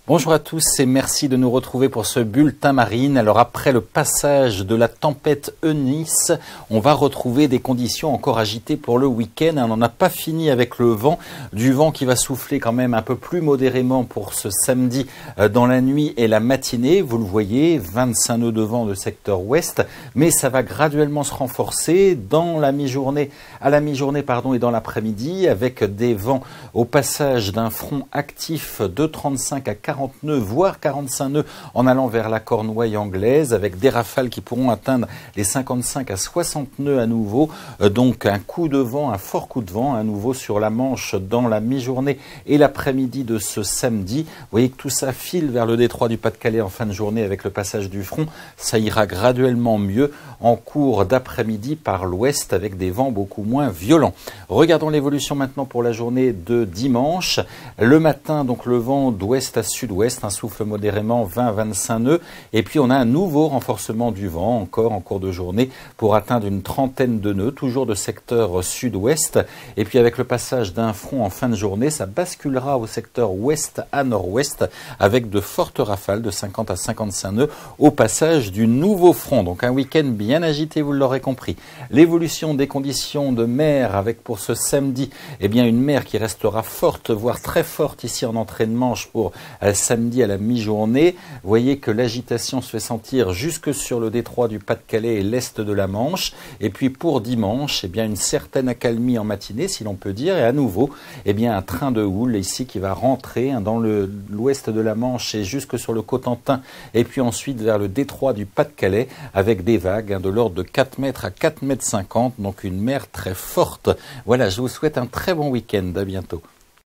Bonjour à tous et merci de nous retrouver pour ce bulletin marine. Alors après le passage de la tempête Eunice, on va retrouver des conditions encore agitées pour le week-end. On n'en a pas fini avec le vent, du vent qui va souffler quand même un peu plus modérément pour ce samedi dans la nuit et la matinée. Vous le voyez, 25 nœuds de vent de secteur ouest, mais ça va graduellement se renforcer dans la mi-journée, à la mi-journée et dans l'après-midi avec des vents au passage d'un front actif de 35 à 40 nœuds, voire 45 nœuds en allant vers la Cornouaille anglaise, avec des rafales qui pourront atteindre les 55 à 60 nœuds à nouveau. Donc un coup de vent, un fort coup de vent à nouveau sur la Manche dans la mi-journée et l'après-midi de ce samedi. Vous voyez que tout ça file vers le détroit du Pas-de-Calais en fin de journée avec le passage du front. Ça ira graduellement mieux en cours d'après-midi par l'ouest avec des vents beaucoup moins violents. Regardons l'évolution maintenant pour la journée de dimanche. Le matin, donc le vent d'ouest à sud-ouest, un souffle modérément 20 à 25 nœuds. Et puis on a un nouveau renforcement du vent encore en cours de journée pour atteindre une trentaine de nœuds, toujours de secteur sud-ouest. Et puis avec le passage d'un front en fin de journée, ça basculera au secteur ouest à nord-ouest avec de fortes rafales de 50 à 55 nœuds au passage du nouveau front. Donc un week-end bien agité, vous l'aurez compris. L'évolution des conditions de mer avec pour ce samedi, eh bien une mer qui restera forte, voire très forte ici en entrée de Manche pour samedi à la mi-journée. Vous voyez que l'agitation se fait sentir jusque sur le détroit du Pas-de-Calais et l'est de la Manche. Et puis pour dimanche, eh bien une certaine accalmie en matinée, si l'on peut dire, et à nouveau, eh bien un train de houle ici qui va rentrer dans l'ouest de la Manche et jusque sur le Cotentin, et puis ensuite vers le détroit du Pas-de-Calais avec des vagues de l'ordre de 4 mètres à 4 mètres 50, donc une mer très forte. Voilà, je vous souhaite un très bon week-end. À bientôt.